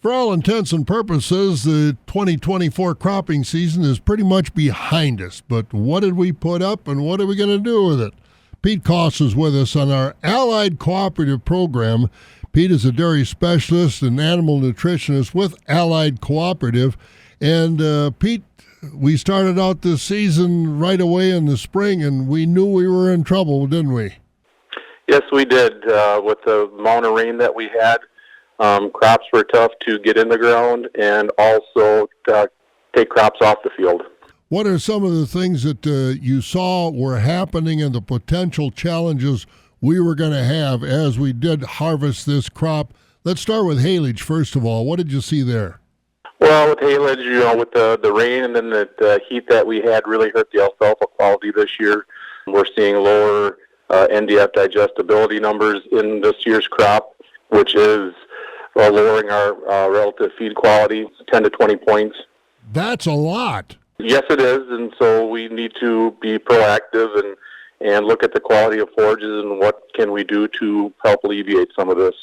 For all intents and purposes, the 2024 cropping season is pretty much behind us. But what did we put up and what are we going to do with it? Pete Koss is with us on our Allied Cooperative Program. Pete is a dairy specialist and animal nutritionist with Allied Cooperative. And Pete, we started out this season right away in the spring, and we knew we were in trouble, didn't we? Yes, we did. With the amount of rain that we had, crops were tough to get in the ground and also take crops off the field. What are some of the things that you saw were happening and the potential challenges we were going to have as we did harvest this crop? Let's start with haylage, first of all. What did you see there? Well, with haylage, with the rain and then the heat that we had really hurt the alfalfa quality this year. We're seeing lower NDF digestibility numbers in this year's crop, which is lowering our relative feed quality 10 to 20 points. That's a lot. Yes, it is, and so we need to be proactive and look at the quality of forages and what can we do to help alleviate some of this.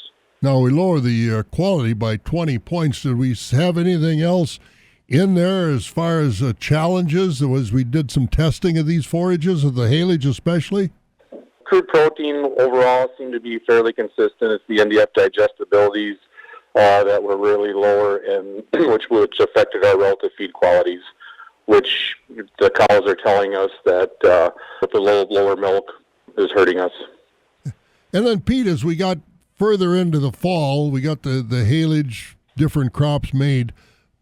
Now, we lower the quality by 20 points. Did we have anything else in there as far as challenges as we did some testing of these forages, of the haylage especially? Crude protein overall seemed to be fairly consistent. It's the NDF digestibilities that were really lower, and which affected our relative feed qualities, which the cows are telling us that with the lower milk is hurting us. And then, Pete, as we got further into the fall, we got the haylage, different crops made.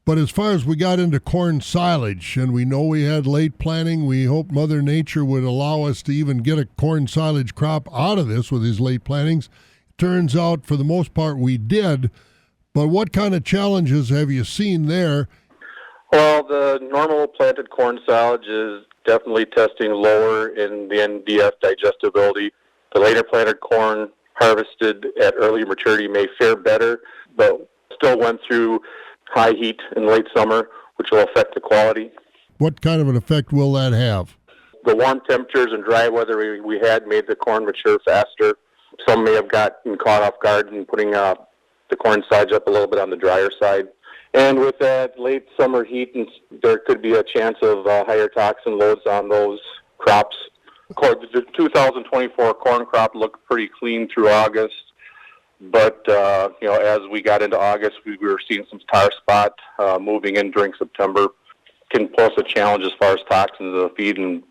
But as far as we got into corn silage, and we know we had late planting, we hope Mother Nature would allow us to even get a corn silage crop out of this with these late plantings. Turns out, for the most part, we did. But what kind of challenges have you seen there? Well, the normal planted corn silage is definitely testing lower in the NDF digestibility. The later planted corn harvested at early maturity may fare better, but still went through high heat in late summer, which will affect the quality. What kind of an effect will that have? The warm temperatures and dry weather we had made the corn mature faster. Some may have gotten caught off guard in putting the corn silage up a little bit on the drier side. And with that late summer heat, there could be a chance of higher toxin loads on those crops. The 2024 corn crop looked pretty clean through August. But, as we got into August, we were seeing some tar spot moving in during September. Can pose a challenge as far as toxins in the feed, and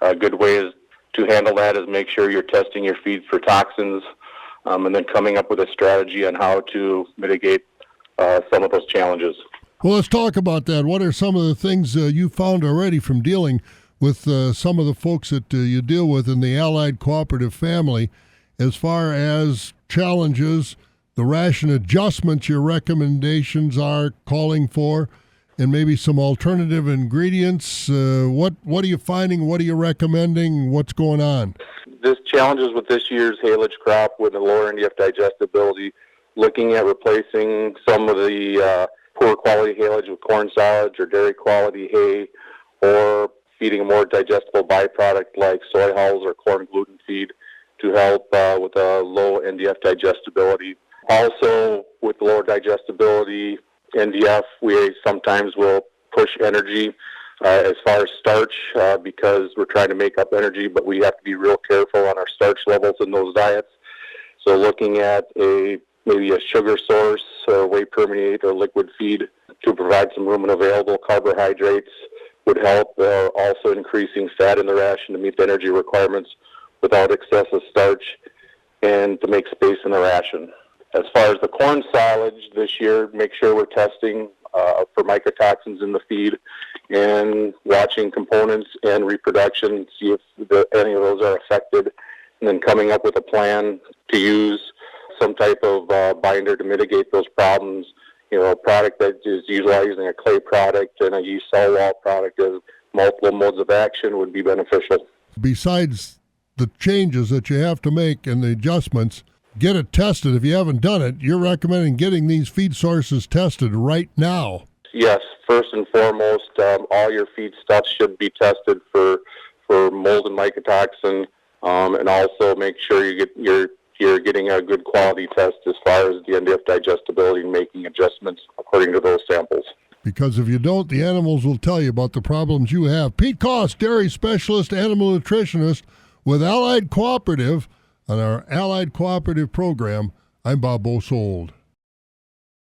a good way to handle that is make sure you're testing your feed for toxins and then coming up with a strategy on how to mitigate some of those challenges. Well, let's talk about that. What are some of the things you found already from dealing with some of the folks that you deal with in the Allied Cooperative family as far as challenges, the ration adjustments your recommendations are calling for, and maybe some alternative ingredients? What are you finding? What are you recommending? What's going on? This challenges with this year's haylage crop with the lower NDF digestibility, looking at replacing some of the poor quality haylage with corn silage or dairy quality hay, or feeding a more digestible byproduct like soy hulls or corn gluten feed to help with a low NDF digestibility. Also, with the lower digestibility NDF, we sometimes will push energy as far as starch because we're trying to make up energy, but we have to be real careful on our starch levels in those diets. So looking at maybe a sugar source, whey permeate or liquid feed to provide some rumen available carbohydrates would help. Also increasing fat in the ration to meet the energy requirements without excessive starch and to make space in the ration. As far as the corn silage this year, make sure we're testing for mycotoxins in the feed and watching components and reproduction, see if any of those are affected, and then coming up with a plan to use some type of binder to mitigate those problems. A product that is utilizing a clay product and a yeast cell wall product as multiple modes of action would be beneficial. Besides the changes that you have to make and the adjustments, get it tested. If you haven't done it, you're recommending getting these feed sources tested right now. Yes, first and foremost, all your feed stuff should be tested for mold and mycotoxin, and also make sure you're getting a good quality test as far as the NDF digestibility and making adjustments according to those samples. Because if you don't, the animals will tell you about the problems you have. Pete Koss, dairy specialist, animal nutritionist with Allied Cooperative on our Allied Cooperative program. I'm Bob Bosold.